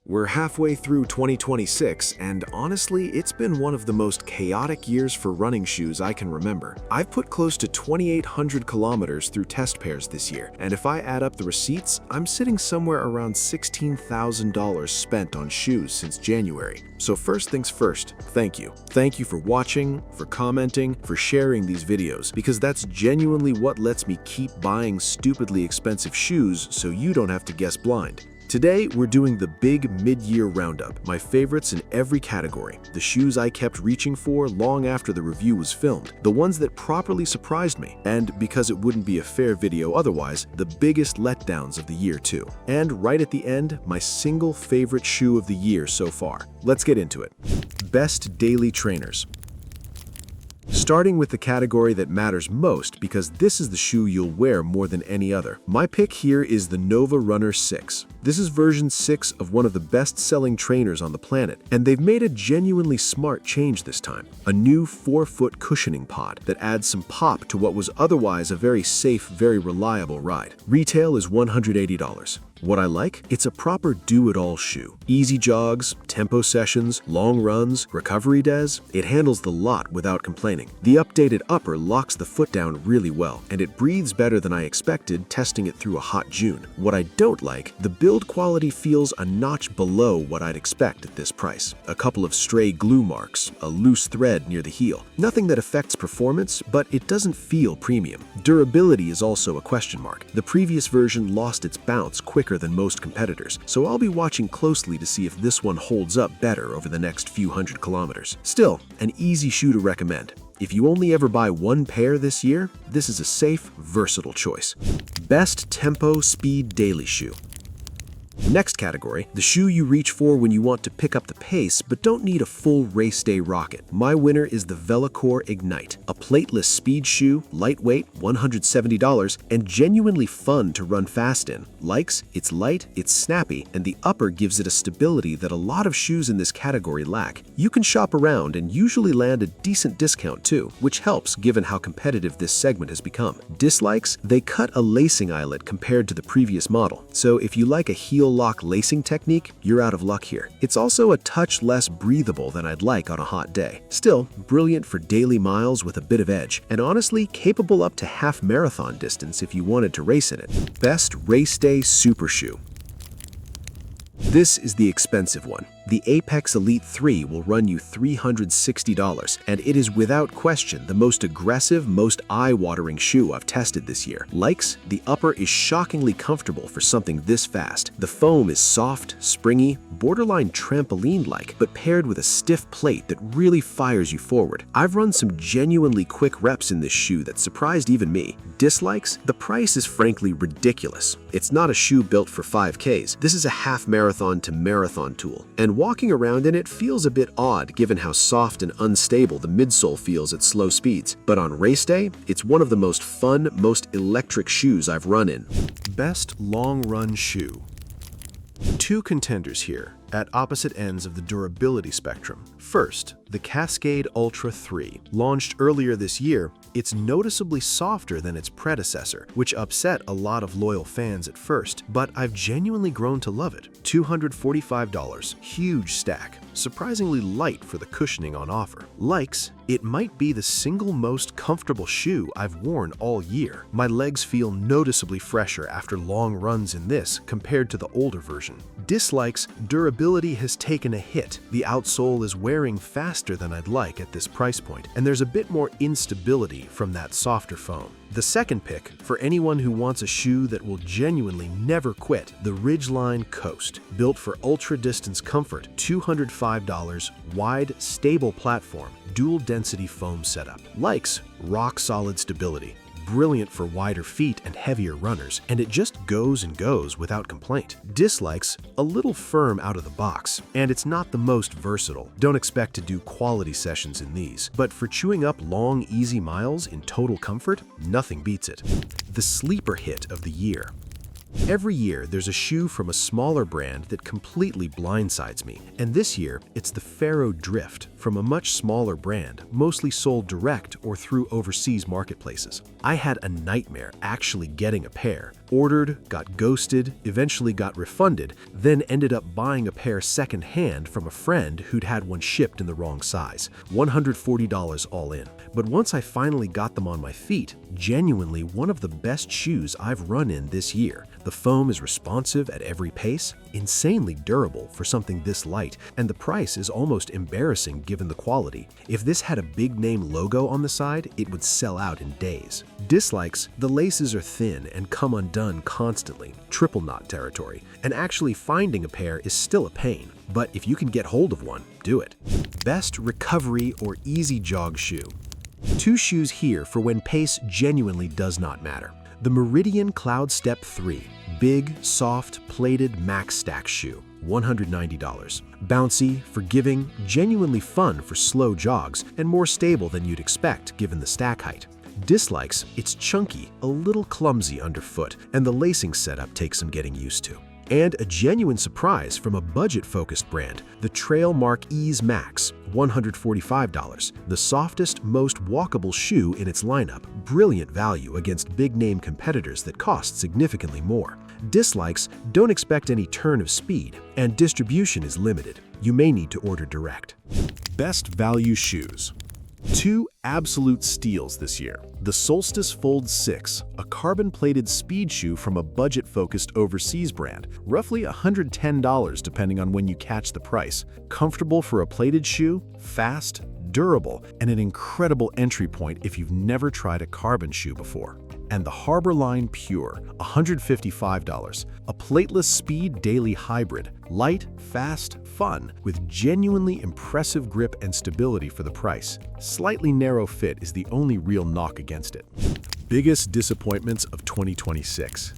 We're halfway through 2026, and honestly, it's been one of the most chaotic years for running shoes I can remember. I've put close to 2,800 kilometers through test pairs this year, and if I add up the receipts, I'm sitting somewhere around $16,000 spent on shoes since January. So first things first, thank you. Thank you for watching, for commenting, for sharing these videos, because that's genuinely what lets me keep buying stupidly expensive shoes so you don't have to guess blind. Today, we're doing the big mid-year roundup, my favorites in every category, the shoes I kept reaching for long after the review was filmed, the ones that properly surprised me, and because it wouldn't be a fair video otherwise, the biggest letdowns of the year too. And right at the end, my single favorite shoe of the year so far. Let's get into it. Best Daily Trainers. Starting with the category that matters most because this is the shoe you'll wear more than any other. My pick here is the Nova Runner 6. This is version 6 of one of the best-selling trainers on the planet, and they've made a genuinely smart change this time. A new 4-foot cushioning pod that adds some pop to what was otherwise a very safe, very reliable ride. Retail is $180. What I like? It's a proper do-it-all shoe. Easy jogs, tempo sessions, long runs, recovery des. It handles the lot without complaining. The updated upper locks the foot down really well, and it breathes better than I expected testing it through a hot June. What I don't like, the build quality feels a notch below what I'd expect at this price. A couple of stray glue marks, a loose thread near the heel. Nothing that affects performance, but it doesn't feel premium. Durability is also a question mark. The previous version lost its bounce quicker than most competitors, so I'll be watching closely to see if this one holds up better over the next few hundred kilometers. Still, an easy shoe to recommend. If you only ever buy one pair this year, this is a safe, versatile choice. Best Tempo Speed Daily Shoe. Next category, the shoe you reach for when you want to pick up the pace but don't need a full race day rocket. My winner is the Velocore Ignite, a plateless speed shoe, lightweight, $170, and genuinely fun to run fast in. Likes, it's light, it's snappy, and the upper gives it a stability that a lot of shoes in this category lack. You can shop around and usually land a decent discount too, which helps given how competitive this segment has become. Dislikes, they cut a lacing eyelet compared to the previous model, so if you like a heel lock lacing technique, you're out of luck here. It's also a touch less breathable than I'd like on a hot day. Still, brilliant for daily miles with a bit of edge, and honestly capable up to half marathon distance if you wanted to race in it. Best Race Day Super Shoe. This is the expensive one. The Apex Elite 3 will run you $360, and it is without question the most aggressive, most eye-watering shoe I've tested this year. Likes, the upper is shockingly comfortable for something this fast. The foam is soft, springy, borderline trampoline-like, but paired with a stiff plate that really fires you forward. I've run some genuinely quick reps in this shoe that surprised even me. Dislikes, the price is frankly ridiculous. It's not a shoe built for 5Ks. This is a half marathon to marathon tool, and walking around in it feels a bit odd given how soft and unstable the midsole feels at slow speeds. But on race day, it's one of the most fun, most electric shoes I've run in. Best Long Run Shoe. Two contenders here, at opposite ends of the durability spectrum. First, the Cascade Ultra 3. Launched earlier this year, it's noticeably softer than its predecessor, which upset a lot of loyal fans at first, but I've genuinely grown to love it. $245, huge stack, surprisingly light for the cushioning on offer. Likes, it might be the single most comfortable shoe I've worn all year. My legs feel noticeably fresher after long runs in this compared to the older version. Dislikes, durability has taken a hit. The outsole is wearing faster than I'd like at this price point, and there's a bit more instability from that softer foam. The second pick, for anyone who wants a shoe that will genuinely never quit, the Ridgeline Coast. Built for ultra-distance comfort, $205, wide, stable platform, dual-density foam setup. Likes, rock-solid stability. Brilliant for wider feet and heavier runners, and it just goes and goes without complaint. Dislikes, a little firm out of the box, and it's not the most versatile. Don't expect to do quality sessions in these, but for chewing up long, easy miles in total comfort, nothing beats it. The sleeper hit of the year. Every year, there's a shoe from a smaller brand that completely blindsides me, and this year, it's the Pharaoh Drift from a much smaller brand, mostly sold direct or through overseas marketplaces. I had a nightmare actually getting a pair, Ordered, got ghosted, eventually got refunded, then ended up buying a pair secondhand from a friend who'd had one shipped in the wrong size. $140 all in. But once I finally got them on my feet, genuinely one of the best shoes I've run in this year. The foam is responsive at every pace, insanely durable for something this light, and the price is almost embarrassing given the quality. If this had a big name logo on the side, it would sell out in days. Dislikes: the laces are thin and come undone constantly, triple knot territory, and actually finding a pair is still a pain. But if you can get hold of one, do it. Best recovery or easy jog shoe. Two shoes here for when pace genuinely does not matter. The Meridian Cloud Step 3, big, soft, plated max stack shoe, $190. Bouncy, forgiving, genuinely fun for slow jogs, and more stable than you'd expect given the stack height. Dislikes: it's chunky, a little clumsy underfoot, and the lacing setup takes some getting used to. And a genuine surprise from a budget-focused brand, the Trail Mark Ease Max, $145. The softest, most walkable shoe in its lineup, brilliant value against big-name competitors that cost significantly more. Dislikes: don't expect any turn of speed, and distribution is limited. You may need to order direct. Best value shoes. Two absolute steals this year. The Solstice Fold 6, a carbon-plated speed shoe from a budget-focused overseas brand, roughly $110 depending on when you catch the price. Comfortable for a plated shoe, fast, durable, and an incredible entry point if you've never tried a carbon shoe before. And the Harborline Pure, $155, a plateless speed daily hybrid, light, fast, fun, with genuinely impressive grip and stability for the price. Slightly narrow fit is the only real knock against it. Biggest disappointments of 2026.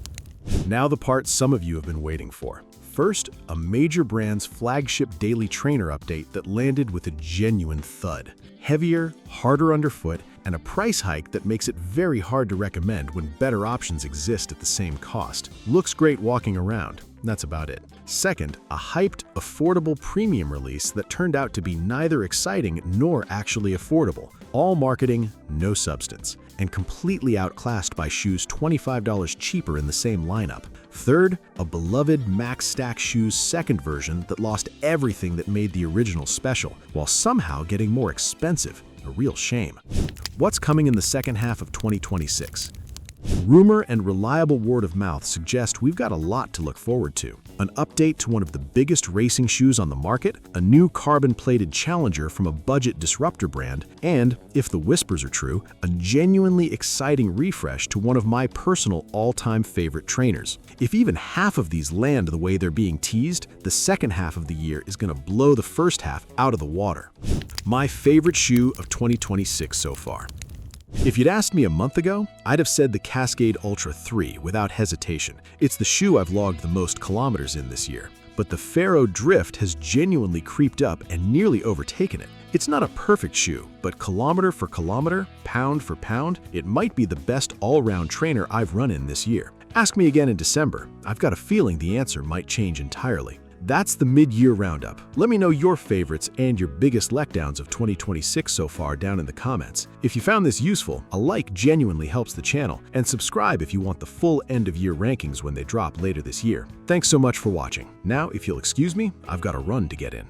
Now the part some of you have been waiting for. First, a major brand's flagship daily trainer update that landed with a genuine thud. Heavier, harder underfoot, and a price hike that makes it very hard to recommend when better options exist at the same cost. Looks great walking around, that's about it. Second, a hyped, affordable premium release that turned out to be neither exciting nor actually affordable. All marketing, no substance, and completely outclassed by shoes $25 cheaper in the same lineup. Third, a beloved Max Stack Shoes second version that lost everything that made the original special, while somehow getting more expensive. A real shame. What's coming in the second half of 2026? Rumor and reliable word of mouth suggest we've got a lot to look forward to. An update to one of the biggest racing shoes on the market, a new carbon-plated challenger from a budget disruptor brand, and, if the whispers are true, a genuinely exciting refresh to one of my personal all-time favorite trainers. If even half of these land the way they're being teased, the second half of the year is going to blow the first half out of the water. My favorite shoe of 2026 so far. If you'd asked me a month ago, I'd have said the Cascade Ultra 3 without hesitation. It's the shoe I've logged the most kilometers in this year. But the Pharaoh Drift has genuinely creeped up and nearly overtaken it. It's not a perfect shoe, but kilometer for kilometer, pound for pound, it might be the best all-round trainer I've run in this year. Ask me again in December. I've got a feeling the answer might change entirely. That's the mid-year roundup. Let me know your favorites and your biggest letdowns of 2026 so far down in the comments. If you found this useful, a like genuinely helps the channel, and subscribe if you want the full end-of-year rankings when they drop later this year. Thanks so much for watching. Now, if you'll excuse me, I've got a run to get in.